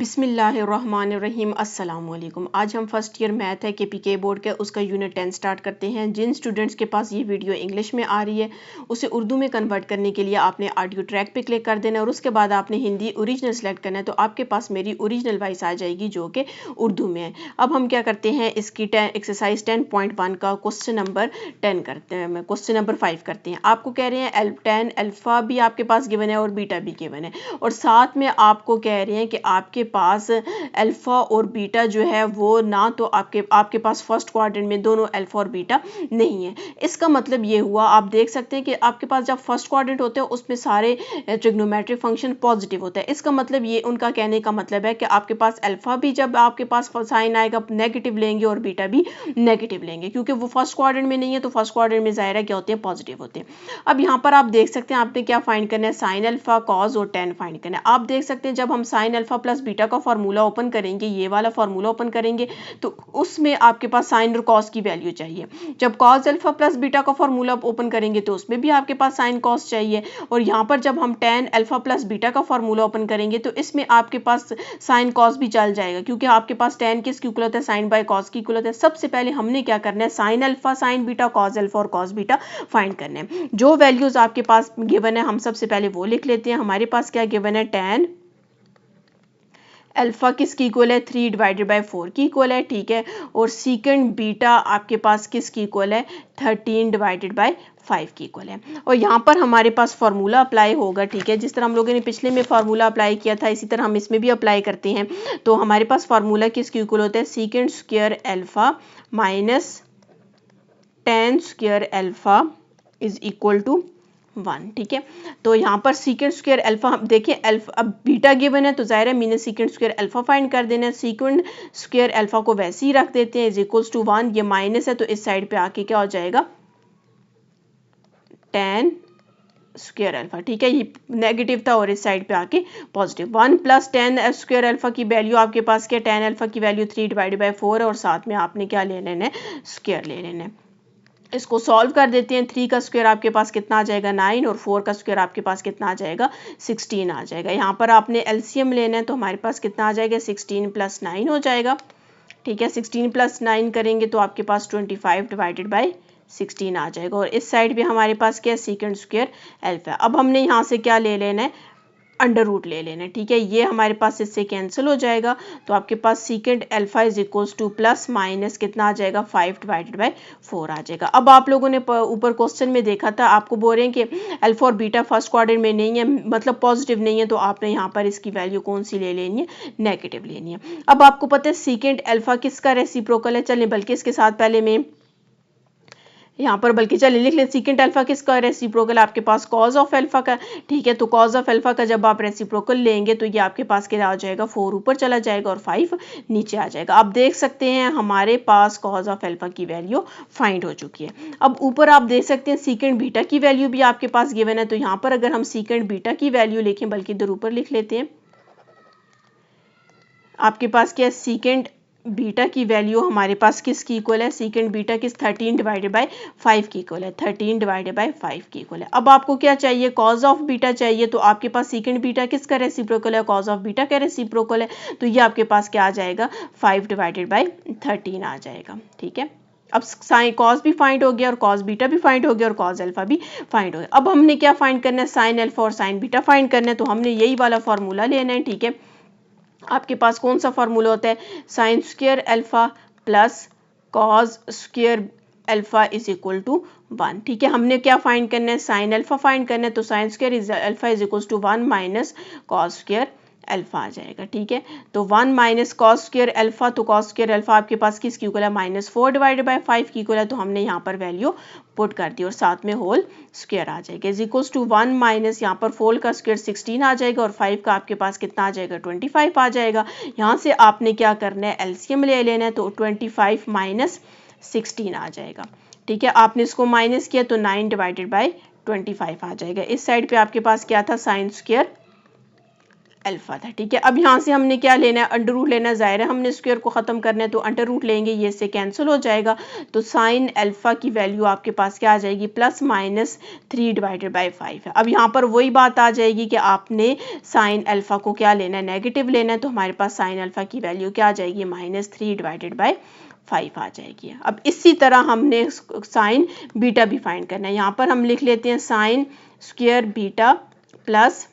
बिस्मिल्लाहिर्रहमानिर्रहीम अस्सलामुअलैकुम। आज हम फर्स्ट ईयर मैथ है KPK बोर्ड का, उसका यूनिट 10 स्टार्ट करते हैं। जिन स्टूडेंट्स के पास ये वीडियो इंग्लिश में आ रही है उसे उर्दू में कन्वर्ट करने के लिए आपने ऑडियो ट्रैक पे क्लिक कर देना है और उसके बाद आपने हिंदी ओरिजिनल सेलेक्ट करना है, तो आपके पास मेरी ओरिजिनल वॉइस आ जाएगी जो कि उर्दू में है। अब हम क्या करते हैं, इसकी एक्सरसाइज 10.1 का क्वेश्चन नंबर 10 करते हैं, क्वेश्चन नंबर 5 करते हैं। आपको कह रहे हैं 10 अल्फ़ा भी आपके पास गिवन है और बीटा भी गिवन है, और साथ में आपको कह रहे हैं कि आपके पास अल्फ़ा और बीटा जो है वो ना तो आपके पास फर्स्ट क्वाड्रेंट में दोनों अल्फ़ा और बीटा नहीं है। इसका मतलब ये हुआ, आप देख सकते हैं कि आपके पास जब फर्स्ट क्वाड्रेंट होते हैं उसमें सारे ट्रिग्नोमेट्रिक फंक्शन पॉजिटिव होता है। इसका मतलब ये, उनका कहने का मतलब है कि आपके पास अल्फ़ा भी जब आपके पास साइन आएगा नेगेटिव लेंगे और बीटा भी नेगेटिव लेंगे, क्योंकि वो फर्स्ट क्वाड्रेंट में नहीं है, तो फर्स्ट क्वाड्रेंट में ज़ाहिर है क्या होते हैं, पॉजिटिव होते हैं। अब यहाँ पर आप देख सकते हैं आपने क्या फाइंड करना है, साइन अल्फ़ा कॉज और tan फाइंड करना है। आप देख सकते हैं जब हम साइन अल्फ़ा प्लस बीटा का फार्मूला ओपन करेंगे, ये वाला फार्मूला ओपन करेंगे, तो उसमें आपके पास साइन और कॉस की वैल्यू चाहिए। जब कॉस अल्फ़ा प्लस बीटा का फार्मूला ओपन करेंगे तो उसमें भी आपके पास साइन कॉस चाहिए, और यहाँ पर जब हम tan अल्फ़ा प्लस बीटा का फार्मूला ओपन करेंगे तो इसमें आपके पास साइन कॉस भी चल जाएगा, क्योंकि आपके पास tan किसकी इक्वल होता है, साइन बाय कॉस की इक्वल होता है। सबसे पहले हमने क्या करना है, sine alpha sine beta cos alpha और कॉस बीटा फाइंड करना है। जो वैल्यूज आपके पास गिवन है हम सबसे पहले वो लिख लेते हैं। हमारे पास क्या गिवन है, tan अल्फ़ा किसकी इक्वल है, 3/4 की इक्वल है, ठीक है। और सीकेंड बीटा आपके पास किसकी इक्वल है, 13/5 की इक्वल है। और यहाँ पर हमारे पास फार्मूला अप्लाई होगा, ठीक है। जिस तरह हम लोगों ने पिछले में फार्मूला अप्लाई किया था इसी तरह हम इसमें भी अप्लाई करते हैं। तो हमारे पास फार्मूला किसकी इक्वल होता है, secant square alpha minus tan square alpha is equal to 1, ठीक है। तो यहाँ पर सीकेंड स्क्वायर अल्फा देखिए, अल्फा अब बीटा गिवन है तो जाहिर है मैंने सीकेंड स्क्वायर अल्फा फाइंड कर देना है। सीकेंड स्क्वायर अल्फा को वैसे ही रख देते हैं, इज इक्वल्स टू 1। ये माइनस है तो इस साइड पे आके क्या हो जाएगा, tan स्क्वायर अल्फा, ठीक है। ये नेगेटिव था और इस साइड पे आके positive. 1 plus tan square alpha की वैल्यू आपके पास क्या, tan अल्फा की वैल्यू 3/4 है, और साथ में आपने क्या ले लेना है, स्क्वायर ले लेना है। इसको सॉल्व कर देते हैं। 3 का स्क्वायर आपके पास कितना आ जाएगा, 9, और 4 का स्क्वायर आपके पास कितना आ जाएगा, 16 आ जाएगा। यहाँ पर आपने एलसीएम लेना है तो हमारे पास कितना आ जाएगा, 16 + 9 हो जाएगा, ठीक है। 16 + 9 करेंगे तो आपके पास 25/16 आ जाएगा, और इस साइड भी हमारे पास क्या है, सीकेंड स्क्वायर अल्फा। अब हमने यहाँ से क्या ले लेना है, अंडर रूट ले लेना है, ठीक है। ये हमारे पास इससे कैंसिल हो जाएगा, तो आपके पास secant alpha is equals to plus minus कितना आ जाएगा, 5/4 आ जाएगा। अब आप लोगों ने ऊपर क्वेश्चन में देखा था, आपको बोल रहे हैं कि अल्फा और बीटा फर्स्ट क्वाड्रेंट में नहीं है, मतलब पॉजिटिव नहीं है, तो आपने यहाँ पर इसकी वैल्यू कौन सी ले लेनी है, नेगेटिव लेनी है। अब आपको पता है सीकेंड अल्फा किसका रेसिप्रोकल है, चलें बल्कि इसके साथ पहले मैं यहाँ पर बल्कि चलिए लिख ले, सीकेंड अल्फा किसका रेसिप्रोकल, आपके पास कॉज ऑफ अल्फा का, ठीक है। तो कॉज ऑफ अल्फा का जब आप रेसिप्रोकल लेंगे तो ये आपके पास क्या आ जाएगा, 4 ऊपर चला जाएगा और 5 नीचे आ जाएगा। आप देख सकते हैं हमारे पास कॉज ऑफ अल्फा की वैल्यू फाइंड हो चुकी है। अब ऊपर आप देख सकते हैं सीकेंड बीटा की वैल्यू भी आपके पास गिवन है, तो यहाँ पर अगर हम सीकेंड बीटा की वैल्यू लिखें, बल्कि इधर ऊपर लिख लेते हैं, आपके पास क्या है, सीकेंड बीटा की वैल्यू हमारे पास किसकी इक्वल है, सीकेंड बीटा किस 13/5 की इक्वल है, 13/5 की इक्वल है। अब आपको क्या चाहिए, कॉज ऑफ बीटा चाहिए, तो आपके पास सीकेंड बीटा किसका रेसिप्रोकल है, कॉज ऑफ बीटा का रेसिप्रोकल है, तो ये आपके पास क्या आ जाएगा, 5/13 आ जाएगा, ठीक है। अब साइन कॉस भी फाइंड हो गया और कॉस बीटा भी फाइंड हो गया और कॉस अल्फा भी फाइंड हो गया। अब हमने क्या फाइंड करना है, साइन अल्फा और साइन बीटा फाइंड करना है, तो हमने यही वाला फॉर्मूला लेना है, ठीक है। आपके पास कौन सा फार्मूला होता है, sine square alpha plus cos square alpha is equal to 1, ठीक है। हमने क्या फाइंड करना है, साइन अल्फा फाइंड करना है, तो sine square alpha is equal to 1 minus cos square alpha आ जाएगा, ठीक है। तो 1 माइनस कॉस स्क्वायर अल्फा, तो कॉस स्क्वायर अल्फा आपके पास किसकी इक्वल है, -4/5 की इक्वल है, तो हमने यहाँ पर वैल्यू पुट कर दी और साथ में होल स्क्वायर आ जाएगा, इज इक्वल्स टू 1 माइनस यहाँ पर 4 का स्क्वायर 16 आ जाएगा और 5 का आपके पास कितना आ जाएगा, 25 आ जाएगा। यहाँ से आपने क्या करना है, एलसीएम ले लेना है, तो 25 माइनस 16 आ जाएगा, ठीक है। आपने इसको माइनस किया तो 9/25 आ जाएगा। इस साइड पे आपके पास क्या था, साइन स्क्वायर अल्फा था, ठीक है। अब यहाँ से हमने क्या लेना है, अंडर रूट लेना है, ज़ाहिर है हमने स्क्वायर को ख़त्म करना है तो अंडर रूट लेंगे, ये से कैंसिल हो जाएगा। तो साइन अल्फा की वैल्यू आपके पास क्या आ जाएगी, +-3/5 है। अब यहाँ पर वही बात आ जाएगी कि आपने साइन अल्फा को क्या लेना है, नेगेटिव लेना है, तो हमारे पास साइन अल्फा की वैल्यू क्या आ जाएगी, -3/5 आ जाएगी। अब इसी तरह हमने साइन बीटा भी फाइंड करना है। यहाँ पर हम लिख लेते हैं sine square beta plus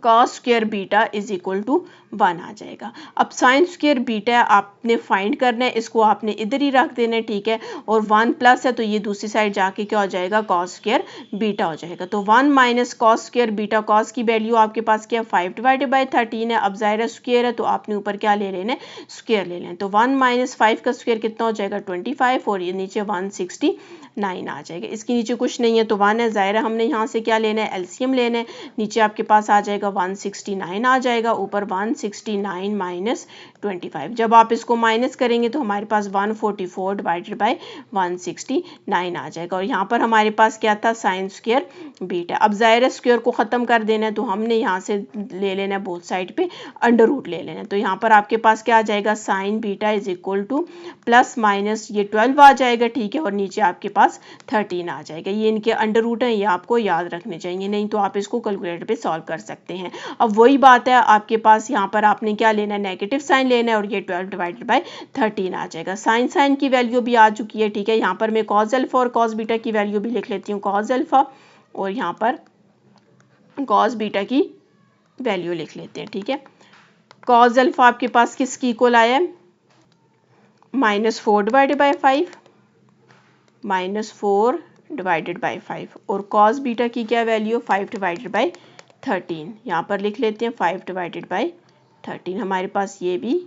cos square beta is equal to 1 आ जाएगा। अब साइन स्क्वायर बीटा आपने फाइंड करना है, इसको आपने इधर ही रख देना है, ठीक है। और 1 प्लस है तो ये दूसरी साइड जाके क्या हो जाएगा, कॉस स्क्वायर बीटा हो जाएगा। तो 1 minus cos square beta, cos की वैल्यू आपके पास क्या है, 5/13 है। अब ज़ाहिर स्क्वायर है तो आपने ऊपर क्या ले लेना है, स्क्वायर ले लेना है। तो 1 माइनस 5 का स्क्वायर कितना हो जाएगा, 25, और ये नीचे 169 आ जाएगा। इसके नीचे कुछ नहीं है तो 1 है, ज़ाहिर हमने यहाँ से क्या लेना है, एलसीएम लेना है। नीचे आपके पास आ जाएगा 169 आ जाएगा, ऊपर 169 माइनस 25। जब आप इसको माइनस करेंगे तो हमारे पास 144/169 आ जाएगा। और यहाँ पर हमारे पास क्या था, साइन स्क्वायर बीटा। अब ज़ाहिर स्क्वायर को ख़त्म कर देना है तो हमने यहाँ से ले लेना है बोथ साइड पे अंडर रूट ले लेना है। तो यहाँ पर आपके पास क्या आ जाएगा, sign beta is equal to plus minus ये 12 आ जाएगा, ठीक है। और नीचे आपके पास 13 आ जाएगा। ये इनके अंडर रूट हैं, ये आपको याद रखने चाहिए, नहीं तो आप इसको कैलकुलेटर पे सॉल्व कर सकते हैं। अब वही बात है, आपके पास यहाँ पर आपने क्या लेना है, नेगेटिव साइन लेना है, और ये 12/13 आ जाएगा। साइन की वैल्यू भी आ चुकी है, ठीक है। यहाँ पर मैं कॉस अल्फा और कॉस बीटा की वैल्यू भी लिख लेती हूँ, कॉस अल्फा, और यहाँ पर कॉस बीटा की वैल्यू लिख लेते हैं, ठीक है। कॉस अल्फा आपके पास किसकी इक्वल आया है, -4/5, -4/5, और कॉस बीटा की क्या वैल्यू, 5/13। यहाँ पर लिख लेते हैं 5/13, हमारे पास ये भी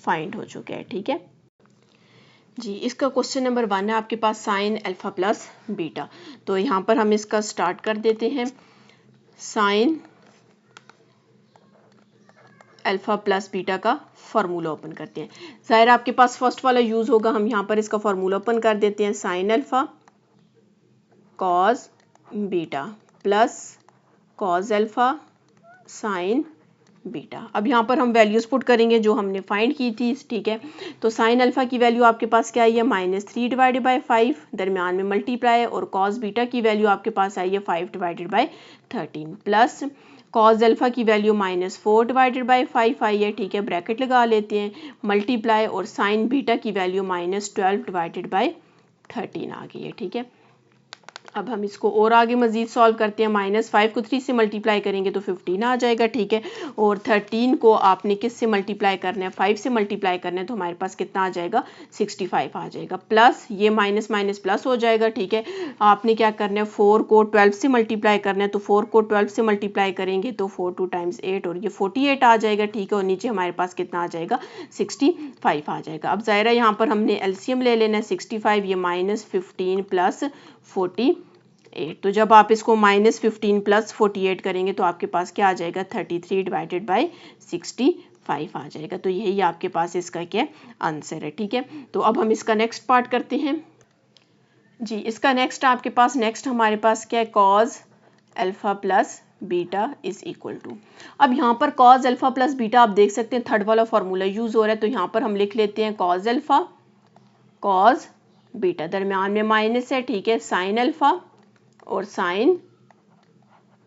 फाइंड हो चुका है, ठीक है जी। इसका क्वेश्चन नंबर 1 है आपके पास, साइन अल्फा प्लस बीटा। तो यहाँ पर हम इसका स्टार्ट कर देते हैं। साइन अल्फा प्लस बीटा का फार्मूला ओपन करते हैं। ज़ाहिर आपके पास फर्स्ट वाला यूज़ होगा, हम यहाँ पर इसका फार्मूला ओपन कर देते हैं। Sine alpha cos beta plus cos alpha sign beta. अब यहाँ पर हम वैल्यूज़ पुट करेंगे जो हमने फाइंड की थी, ठीक है। तो साइन अल्फा की वैल्यू आपके पास क्या आई है, -3/5, दरमियान में मल्टीप्लाई, और कॉस बीटा की वैल्यू आपके पास आई है 5/13, प्लस कॉस अल्फा की वैल्यू -4/5 आई है, ठीक है। ब्रैकेट लगा लेते हैं, मल्टीप्लाई, और साइन बीटा की वैल्यू -12/13 आ गई है, ठीक है। अब हम इसको और आगे मजीद सॉल्व करते हैं। -5 को 3 से मल्टीप्लाई करेंगे तो 15 आ जाएगा, ठीक है। और 13 को आपने किस से मल्टीप्लाई करना है, 5 से मल्टीप्लाई करना है, तो हमारे पास कितना आ जाएगा, 65 आ जाएगा। प्लस ये माइनस माइनस प्लस हो जाएगा, ठीक है। आपने क्या करना है, 4 को 12 से मल्टीप्लाई करना है, तो 4 को 12 से मल्टीप्लाई करेंगे तो 4 2 टाइम्स 8, और ये 48 आ जाएगा, ठीक है। और नीचे हमारे पास कितना आ जाएगा, 65 आ जाएगा। अब ज़ाहिर है यहाँ पर हमने एलसीएम ले लेना है, 65, ये -15 प्लस 48। तो जब आप इसको -15 प्लस 48 करेंगे तो आपके पास क्या आ जाएगा, 33/65 आ जाएगा। तो यही आपके पास इसका क्या आंसर है, ठीक है। तो अब हम इसका नेक्स्ट पार्ट करते हैं जी। इसका नेक्स्ट आपके पास हमारे पास क्या है, cos alpha plus beta is equal to. अब यहाँ पर कॉस अल्फा प्लस बीटा आप देख सकते हैं थर्ड वाला फॉर्मूला यूज हो रहा है, तो यहाँ पर हम लिख लेते हैं कॉस अल्फा कॉस बीटा, दरमियान में माइनस है, ठीक है, साइन अल्फा और साइन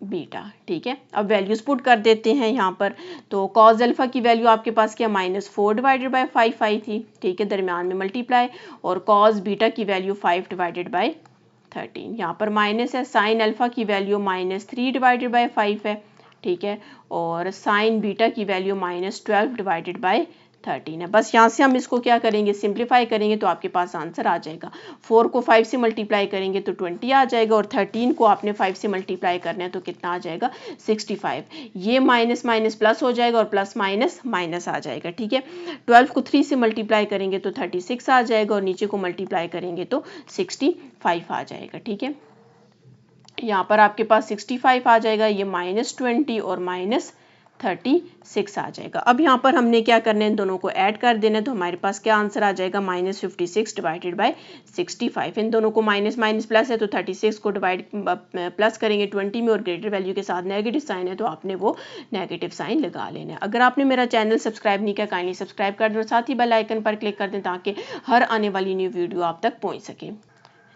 बीटा, ठीक है। अब वैल्यूज पुट कर देते हैं यहाँ पर। तो कॉस अल्फा की वैल्यू आपके पास क्या, -4/5 आई थी, ठीक है, दरमियान में मल्टीप्लाई, और कॉस बीटा की वैल्यू 5/13, यहाँ पर माइनस है। साइन अल्फा की वैल्यू -3/5 है, ठीक है, और साइन बीटा की वैल्यू -12/13 है। बस यहाँ से हम इसको क्या करेंगे, सिंप्लीफाई करेंगे तो आपके पास आंसर आ जाएगा। 4 को 5 से मल्टीप्लाई करेंगे तो 20 आ जाएगा, और 13 को आपने 5 से मल्टीप्लाई करना है तो कितना आ जाएगा, 65। ये माइनस माइनस प्लस हो जाएगा, और प्लस माइनस माइनस आ जाएगा, ठीक है। 12 को 3 से मल्टीप्लाई करेंगे तो 36 आ जाएगा, और नीचे को मल्टीप्लाई करेंगे तो 65 आ जाएगा, ठीक है। यहाँ पर आपके पास 65 आ जाएगा, ये -20 और 36 आ जाएगा। अब यहाँ पर हमने क्या करना है, इन दोनों को ऐड कर देना है, तो हमारे पास क्या आंसर आ जाएगा, -56 डिवाइडेड बाय 65। इन दोनों को माइनस माइनस प्लस है तो 36 को डिवाइड प्लस करेंगे 20 में और ग्रेटर वैल्यू के साथ नेगेटिव साइन है तो आपने वो नेगेटिव साइन लगा लेना है। अगर आपने मेरा चैनल सब्सक्राइब नहीं किया काइंडली सब्सक्राइब कर दें और साथ ही बेल आइकन पर क्लिक कर दें ताकि हर आने वाली न्यू वीडियो आप तक पहुँच सके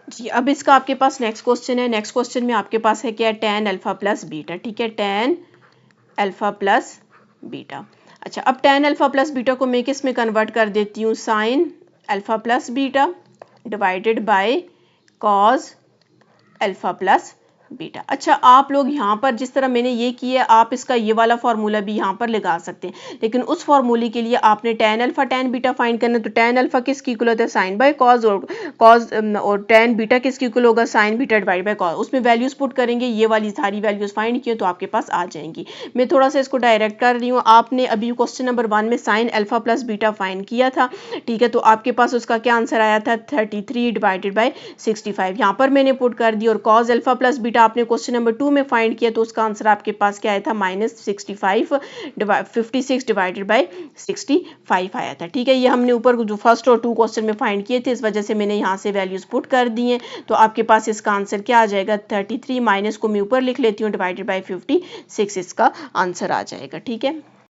जी। अब इसका आपके पास नेक्स्ट क्वेश्चन है। नेक्स्ट क्वेश्चन में आपके पास है क्या, tan अल्फा प्लस बीटा। ठीक है, tan अल्फा प्लस बीटा। अच्छा, अब tan अल्फा प्लस बीटा को मैं किस में कन्वर्ट कर देती हूँ, sin alpha plus beta divided by cos alpha plus beta. अच्छा, आप लोग यहाँ पर जिस तरह मैंने ये किया आप इसका ये वाला फार्मूला भी यहाँ पर लगा सकते हैं, लेकिन उस फार्मूले के लिए आपने tan alpha tan beta find करना है। तो tan अल्फा किसकी इक्वल होता है, साइन बाय कॉज, और कॉज और tan बीटा किसकी इक्वल होगा, sign beta divide by cause. उसमें वैल्यूज पुट करेंगे, ये वाली सारी वैल्यूज फाइंड किए तो आपके पास आ जाएंगी। मैं थोड़ा सा इसको डायरेक्ट कर रही हूँ। आपने अभी क्वेश्चन नंबर 1 में sine alpha plus beta find किया था, ठीक है, तो आपके पास उसका क्या आंसर आया था, 33 डिवाइडेड बाय 65। यहाँ पर मैंने पुट कर दी। और कॉज अल्फा प्लस बीटा आपने क्वेश्चन नंबर 2 में फाइंड किया तो उसका आंसर आपके पास क्या आया था, -56 डिवाइडेड बाय 65 आया था। ठीक है, ये हमने ऊपर जो फर्स्ट और 2 क्वेश्चन में फाइंड किए थे, इस वजह से मैंने यहाँ से वैल्यूज पुट कर दी हैं। तो आपके पास इसका आंसर क्या आ जाएगा, 33 माइनस को मैं ऊपर लिख लेती हूँ डिवाइडेड बाय 56 इसका आंसर आ जाएगा। ठीक है।